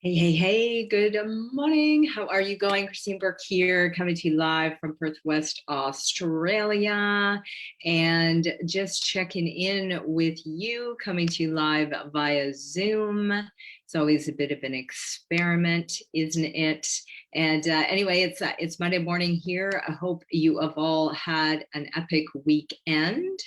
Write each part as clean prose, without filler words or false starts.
Hey, hey, hey, good morning. How are you going? Christine Burke here, coming to you live from Perth, West Australia. And just checking in with you, coming to you live via Zoom. It's always a bit of an experiment, isn't it? And anyway, it's Monday morning here. I hope you have all had an epic weekend,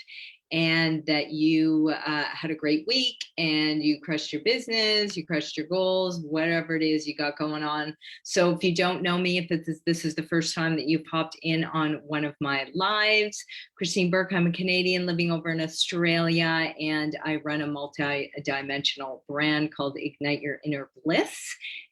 and that you had a great week and you crushed your business, you crushed your goals, whatever it is you got going on. So if you don't know me, if this is the first time that you popped in on one of my lives, Christine Burke, I'm a Canadian living over in Australia, and I run a multi-dimensional brand called Ignite Your Inner Bliss.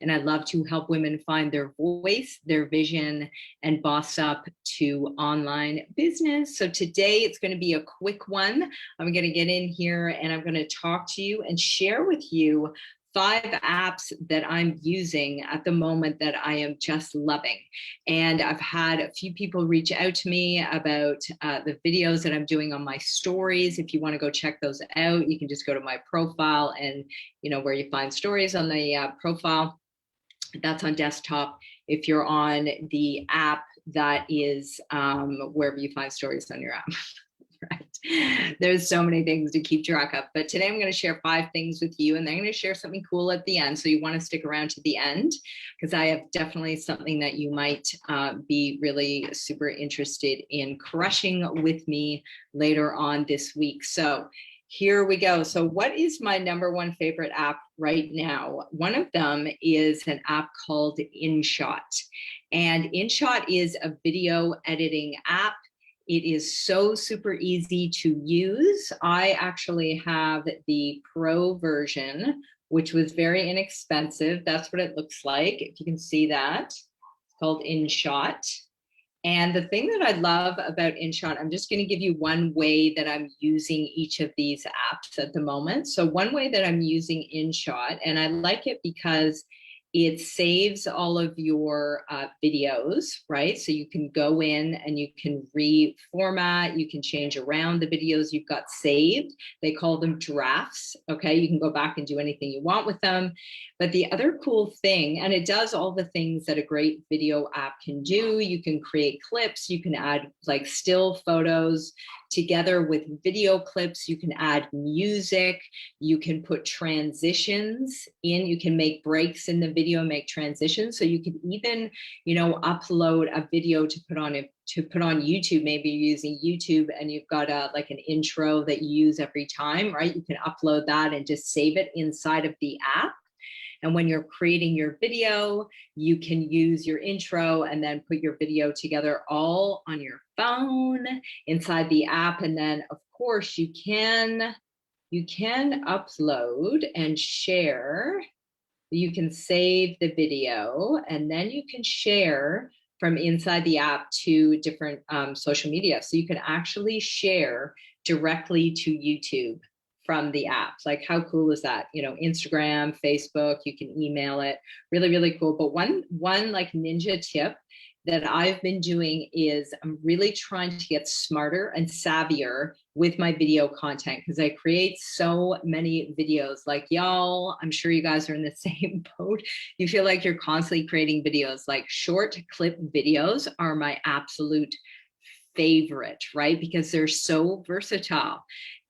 And I love to help women find their voice, their vision, and boss up to online business. So today it's going to be a quick one. I'm going to get in here and I'm going to talk to you and share with you 5 apps that I'm using at the moment that I am just loving. And I've had a few people reach out to me about the videos that I'm doing on my stories. If you want to go check those out, you can just go to my profile, and where you find stories on the profile, that's on desktop. If you're on the app, that is wherever you find stories on your app. Right. There's so many things to keep track of, but today I'm going to share 5 things with you, and then I'm going to share something cool at the end. So you want to stick around to the end, because I have definitely something that you might be really super interested in crushing with me later on this week. So here we go. So what is my #1 favorite app right now? One of them is an app called InShot, and InShot is a video editing app. It is so super easy to use. I actually have the pro version, which was very inexpensive. That's what it looks like, if you can see that. It's called InShot. And the thing that I love about InShot, I'm just going to give you one way that I'm using each of these apps at the moment. So one way that I'm using InShot, and I like it because it saves all of your videos, right? So you can go in and you can reformat, you can change around the videos you've got saved. They call them drafts, okay? You can go back and do anything you want with them. But the other cool thing, and it does all the things that a great video app can do. You can create clips, you can add like still photos together with video clips, you can add music, you can put transitions in, you can make breaks in the video, make transitions. So you can even, upload a video to put on YouTube. Maybe you're using YouTube and you've got like an intro that you use every time, right? You can upload that and just save it inside of the app. And when you're creating your video, you can use your intro and then put your video together all on your phone inside the app. And then of course you can upload and share. You can save the video and then you can share from inside the app to different social media. So you can actually share directly to YouTube from the apps. Like, how cool is that? Instagram, Facebook, you can email it. Really, really cool. But one like ninja tip that I've been doing is I'm really trying to get smarter and savvier with my video content, because I create so many videos. Like, y'all, I'm sure you guys are in the same boat. You feel like you're constantly creating videos. Like, short clip videos are my absolute favorite, right? Because they're so versatile.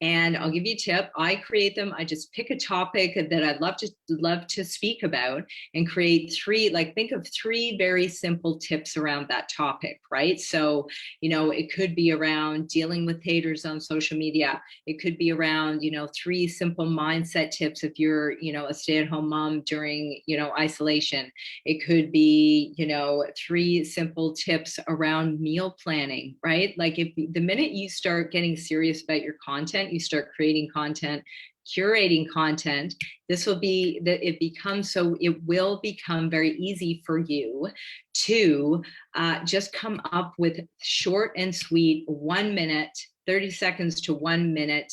And I'll give you a tip. I create them. I just pick a topic that I'd love to speak about and create 3, think of 3 very simple tips around that topic, right? So, it could be around dealing with haters on social media. It could be around, 3 simple mindset tips if you're, a stay-at-home mom during, isolation. It could be, 3 simple tips around meal planning, right? right? Like if the minute you start getting serious about your content, you start creating content, curating content, this will be that it will become very easy for you to just come up with short and sweet 1 minute, 30 seconds to 1 minute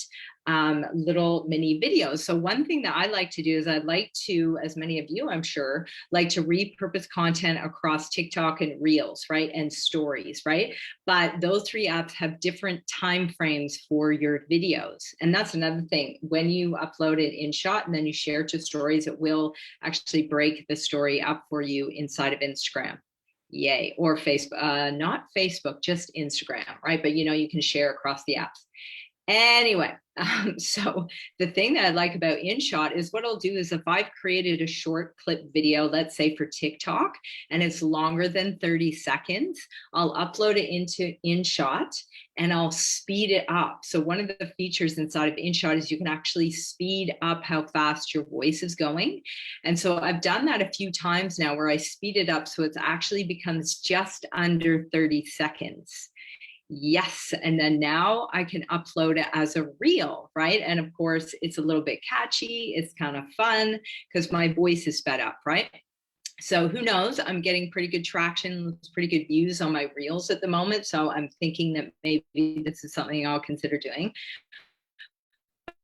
little mini videos. So one thing that I like to do is I'd like to, as many of you I'm sure, like to repurpose content across TikTok and Reels, right? And stories, right? But those 3 apps have different time frames for your videos. And that's another thing. When you upload it in Shot and then you share to stories, it will actually break the story up for you inside of Instagram. Yay. Or Facebook, not Facebook, just Instagram, right? But you can share across the apps. Anyway, so the thing that I like about InShot is what I'll do is if I've created a short clip video, let's say for TikTok, and it's longer than 30 seconds, I'll upload it into InShot and I'll speed it up. So one of the features inside of InShot is you can actually speed up how fast your voice is going. And so I've done that a few times now where I speed it up so it actually becomes just under 30 seconds. Yes. And then now I can upload it as a reel, right? And of course, it's a little bit catchy. It's kind of fun because my voice is sped up, right? So who knows? I'm getting pretty good traction, pretty good views on my reels at the moment. So I'm thinking that maybe this is something I'll consider doing.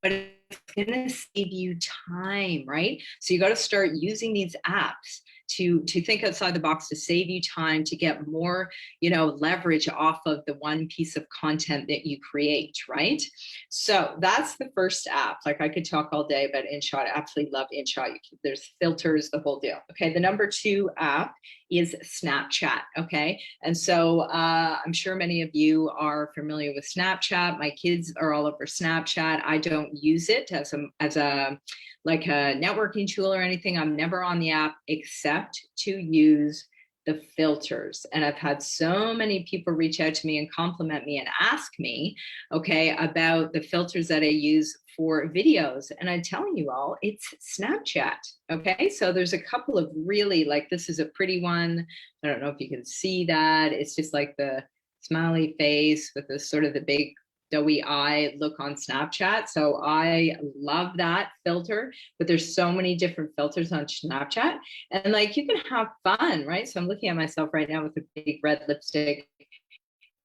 But it's going to save you time, right? So you got to start using these apps to think outside the box, to save you time, to get more, leverage off of the one piece of content that you create, right? So that's the first app. Like I could talk all day about InShot. I absolutely love InShot. There's filters, the whole deal. Okay, the number 2 app is Snapchat. Okay, and so I'm sure many of you are familiar with Snapchat. My kids are all over Snapchat. I don't use it as a like a networking tool or anything. I'm never on the app except to use the filters. And I've had so many people reach out to me and compliment me and ask me, okay, about the filters that I use for videos. And I'm telling you all, it's Snapchat. Okay, so there's a couple of really, like, this is a pretty one. I don't know if you can see that. It's just like the smiley face with the sort of the big doughy eye look on Snapchat. So I love that filter, but there's so many different filters on Snapchat and like you can have fun, right? So I'm looking at myself right now with the big red lipstick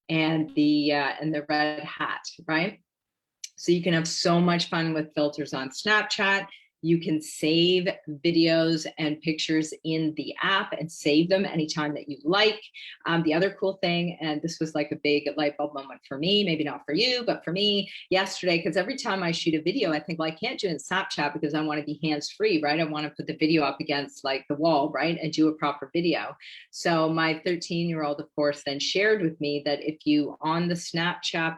and the red hat, right? So you can have so much fun with filters on Snapchat. You can save videos and pictures in the app and save them anytime that you like. The other cool thing, and this was like a big light bulb moment for me, maybe not for you, but for me yesterday, because every time I shoot a video, I think, well, I can't do it in Snapchat because I want to be hands-free, right? I want to put the video up against like the wall, right? And do a proper video. So my 13-year-old, of course, then shared with me that if you on the Snapchat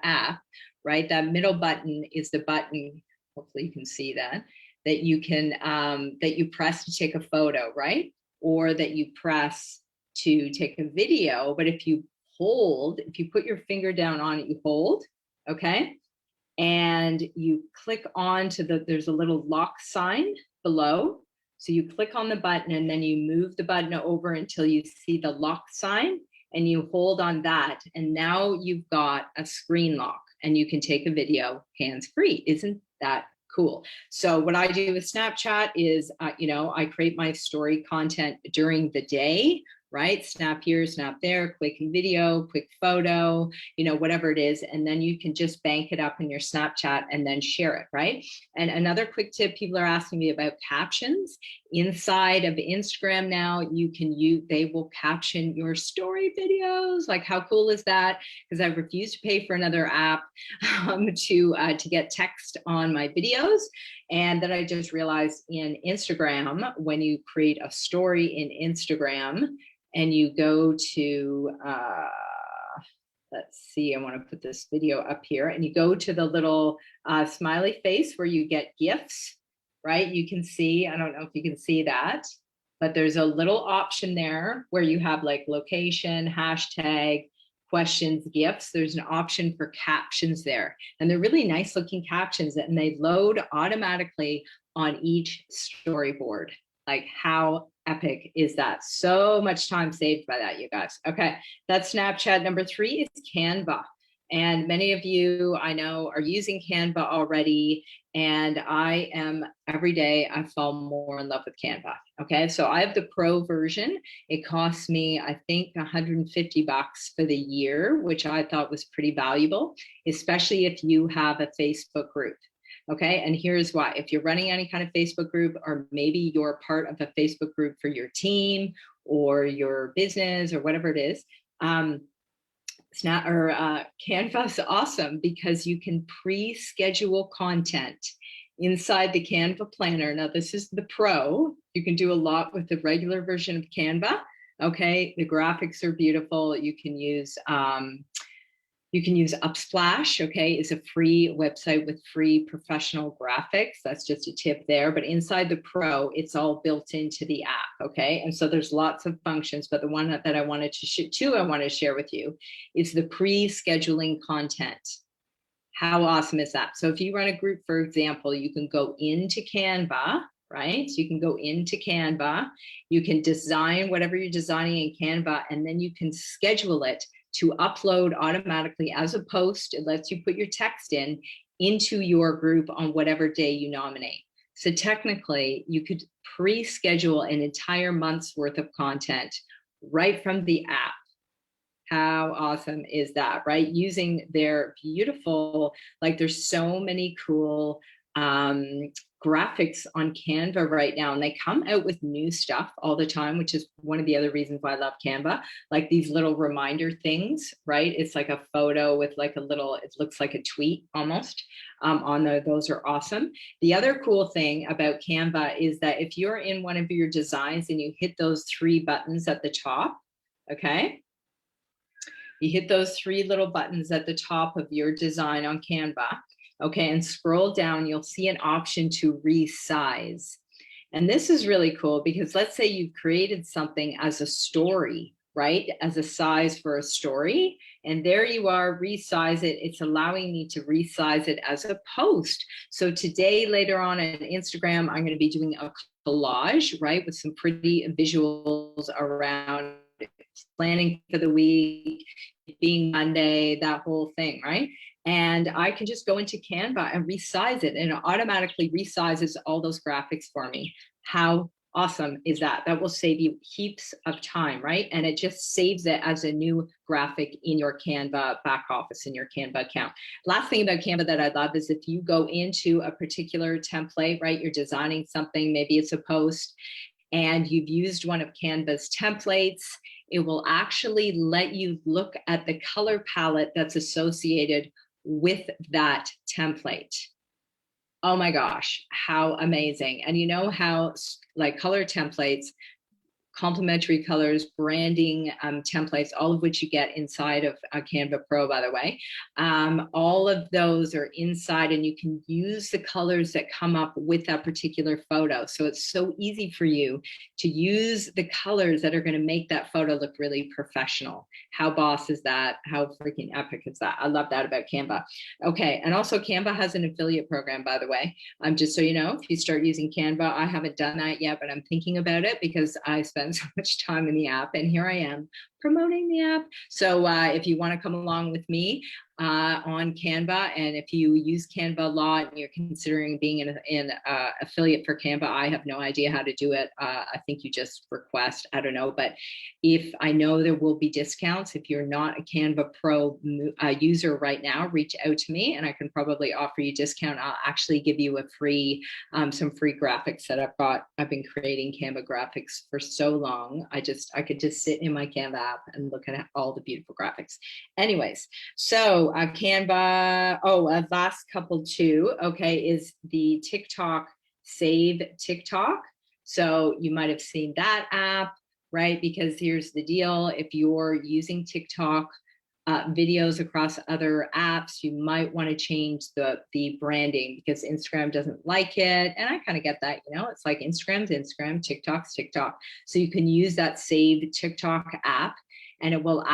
app, right, that middle button is the button, hopefully you can see that you can, that you press to take a photo, right? Or that you press to take a video. But if you put your finger down on it, you hold, okay? And you click on to there's a little lock sign below. So you click on the button and then you move the button over until you see the lock sign and you hold on that. And now you've got a screen lock and you can take a video hands-free. Isn't that cool? So what I do with Snapchat is, I create my story content during the day, right? Snap here, snap there, quick video, quick photo, whatever it is. And then you can just bank it up in your Snapchat and then share it, right? And another quick tip, people are asking me about captions. Inside of Instagram now, they will caption your story videos. Like how cool is that? Because I refuse to pay for another app to get text on my videos. And then I just realized in Instagram, when you create a story in Instagram, and you go to, let's see, I want to put this video up here, and you go to the little smiley face where you get GIFs, right? You can see, I don't know if you can see that, but there's a little option there where you have like location, hashtag, questions, GIFs. There's an option for captions there. And they're really nice looking captions and they load automatically on each storyboard. Like, how epic is that? So much time saved by that, you guys. Okay, that's Snapchat. Number 3 is Canva. And many of you I know are using Canva already. And I am, every day I fall more in love with Canva. Okay, so I have the pro version. It costs me, I think, $150 for the year, which I thought was pretty valuable, especially if you have a Facebook group. Okay, and here's why. If you're running any kind of Facebook group, or maybe you're part of a Facebook group for your team or your business or whatever it is, Canva is awesome because you can pre-schedule content inside the Canva planner. Now, this is the pro. You can do a lot with the regular version of Canva. Okay, the graphics are beautiful. You can use Upsplash. Okay, it's a free website with free professional graphics. That's just a tip there. But inside the Pro, it's all built into the app. Okay, and so there's lots of functions. But the one that I wanted to share with you is the pre-scheduling content. How awesome is that? So if you run a group, for example, you can go into Canva. Right? So you can go into Canva, you can design whatever you're designing in Canva, and then you can schedule it to upload automatically as a post. It lets you put your text into your group on whatever day you nominate. So technically, you could pre-schedule an entire month's worth of content right from the app. How awesome is that, right? Using their beautiful, like, there's so many cool graphics on Canva right now, and they come out with new stuff all the time, which is one of the other reasons why I love Canva. Like these little reminder things, right? It's like a photo with like a little, it looks like a tweet almost on there. Those are awesome. The other cool thing about Canva is that if you're in one of your designs and you hit those 3 buttons at the top, okay? You hit those 3 little buttons at the top of your design on Canva, okay, and scroll down, you'll see an option to resize. And this is really cool because let's say you've created something as a story, right? As a size for a story. And there you are, resize it. It's allowing me to resize it as a post. So today, later on Instagram, I'm going to be doing a collage, right? With some pretty visuals around planning for the week, being Monday, that whole thing, right? And I can just go into Canva and resize it, and it automatically resizes all those graphics for me. How awesome is that? That will save you heaps of time, right? And it just saves it as a new graphic in your Canva back office, in your Canva account. Last thing about Canva that I love is if you go into a particular template, right? You're designing something, maybe it's a post, and you've used one of Canva's templates, it will actually let you look at the color palette that's associated with that template. Oh my gosh, how amazing. And you know how like color templates, complementary colors, branding templates, all of which you get inside of Canva Pro, by the way. All of those are inside, and you can use the colors that come up with that particular photo. So it's so easy for you to use the colors that are going to make that photo look really professional. How boss is that? How freaking epic is that? I love that about Canva. Okay, and also Canva has an affiliate program, by the way. Just so you know, if you start using Canva, I haven't done that yet, but I'm thinking about it because I spend so much time in the app, and here I am promoting the app. So if you want to come along with me on Canva, and if you use Canva a lot and you're considering being an affiliate for Canva, I have no idea how to do it. I think you just request, I don't know, but if I know there will be discounts, if you're not a Canva Pro user right now, reach out to me and I can probably offer you a discount. I'll actually give you a free, some free graphics that I've been creating Canva graphics for so long. I could just sit in my Canva app and look at all the beautiful graphics. Anyways, so Canva, last couple too, okay, is the TikTok, Save TikTok. So you might have seen that app, right? Because here's the deal. If you're using TikTok videos across other apps, you might want to change the branding because Instagram doesn't like it. And I kind of get that, you know, it's like Instagram's Instagram, TikTok's TikTok. So you can use that Save TikTok app, and it will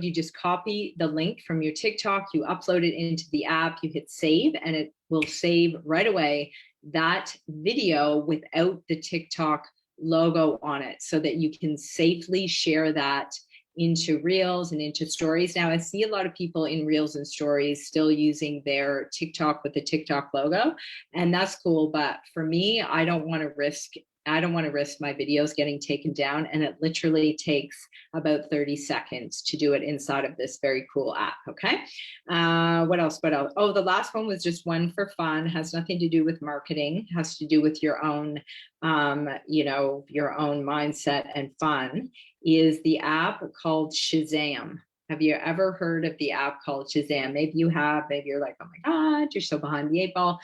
you just copy the link from your TikTok, you upload it into the app, you hit save, and it will save right away that video without the TikTok logo on it so that you can safely share that into reels and into stories. Now I see a lot of people in reels and stories still using their TikTok with the TikTok logo, and that's cool. But for me, I don't want to risk my videos getting taken down. And it literally takes about 30 seconds to do it inside of this very cool app. Okay. What else? Oh, the last one was just one for fun, has nothing to do with marketing, has to do with your own, your own mindset and fun, is the app called Shazam. Have you ever heard of the app called Shazam? Maybe you have, maybe you're like, oh my God, you're so behind the 8 ball.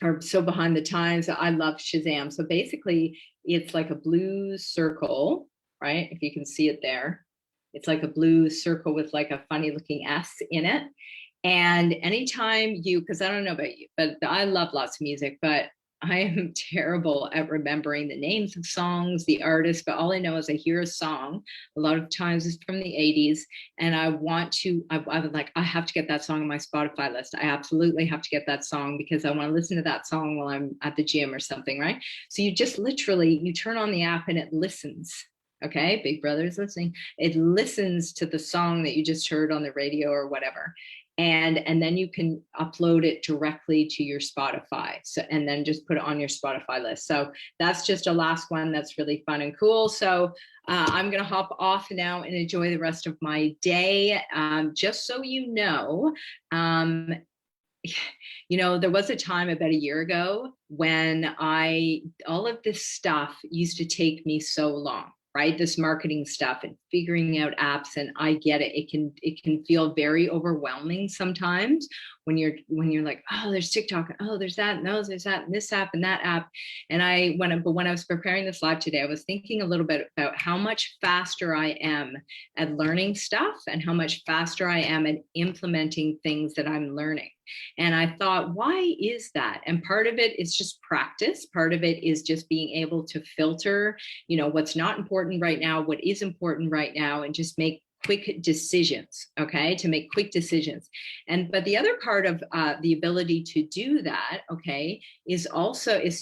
Or so behind the times. I love Shazam. So basically it's like a blue circle, right? If you can see it there, it's like a blue circle with like a funny looking S in it. And anytime because I don't know about you, but I love lots of music, but I am terrible at remembering the names of songs, the artists, but all I know is I hear a song. A lot of times it's from the 80s. And I was like, I have to get that song on my Spotify list. I absolutely have to get that song because I want to listen to that song while I'm at the gym or something, right? So you just literally, you turn on the app and it listens. Okay, Big Brother is listening. It listens to the song that you just heard on the radio or whatever. And then you can upload it directly to your Spotify. So, and then just put it on your Spotify list. So that's just a last one that's really fun and cool. So I'm going to hop off now and enjoy the rest of my day. Just so you know, there was a time about a year ago when all of this stuff used to take me so long, right? This marketing stuff and figuring out apps, and I get it. It can feel very overwhelming sometimes when you're like, oh, there's TikTok, and oh, there's that, and oh, there's that, and this app and that app. And when I was preparing this live today, I was thinking a little bit about how much faster I am at learning stuff and how much faster I am at implementing things that I'm learning. And I thought, why is that? And part of it is just practice. Part of it is just being able to filter, what's not important right now, what is important right now, and just make quick decisions, okay, to make quick decisions. But the other part of the ability to do that, okay, is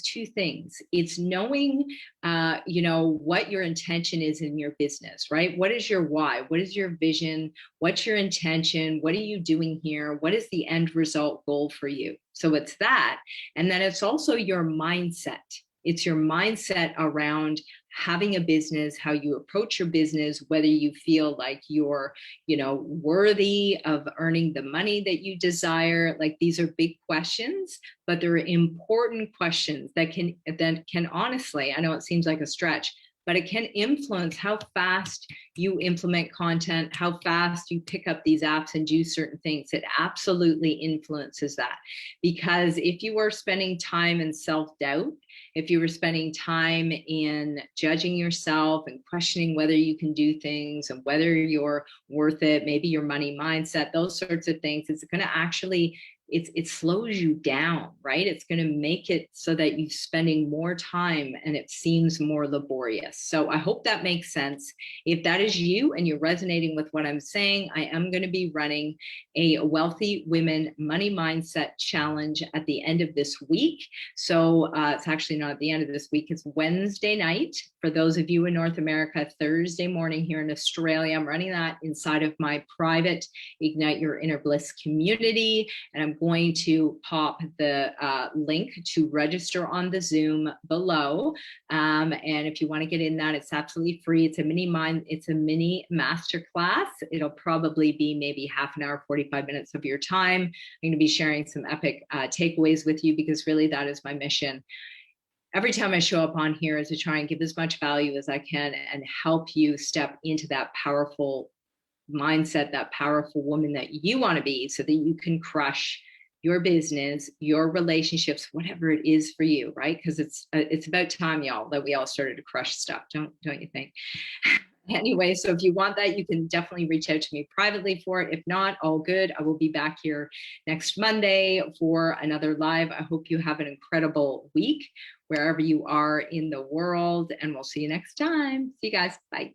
two things. It's knowing, what your intention is in your business, right? What is your why? What is your vision? What's your intention? What are you doing here? What is the end result goal for you? So it's that. And then it's also your mindset. It's your mindset around having a business, how you approach your business, whether you feel like you're, worthy of earning the money that you desire. Like, these are big questions, but they're important questions that can honestly, I know it seems like a stretch, but it can influence how fast you implement content, how fast you pick up these apps and do certain things. It absolutely influences that. Because if you are spending time in self-doubt, if you were spending time in judging yourself and questioning whether you can do things and whether you're worth it, maybe your money mindset, those sorts of things, it's going to actually, it slows you down, right? It's going to make it so that you're spending more time and it seems more laborious. So I hope that makes sense. If that is you and you're resonating with what I'm saying, I am going to be running a Wealthy Women Money Mindset Challenge at the end of this week. So it's actually not at the end of this week, it's Wednesday night. For those of you in North America, Thursday morning here in Australia. I'm running that inside of my private Ignite Your Inner Bliss community. And I'm going to pop the link to register on the Zoom below. And if you want to get in that, it's absolutely free. It's a mini masterclass. It'll probably be maybe half an hour, 45 minutes of your time. I'm going to be sharing some epic takeaways with you, because really that is my mission. Every time I show up on here is to try and give as much value as I can and help you step into that powerful mindset, that powerful woman that you want to be, so that you can crush your business, your relationships, whatever it is for you, right? Because it's about time, y'all, that we all started to crush stuff, don't you think? Anyway, so if you want that, you can definitely reach out to me privately for it. If not, all good. I will be back here next Monday for another live. I hope you have an incredible week wherever you are in the world, and we'll see you next time. See you guys. Bye.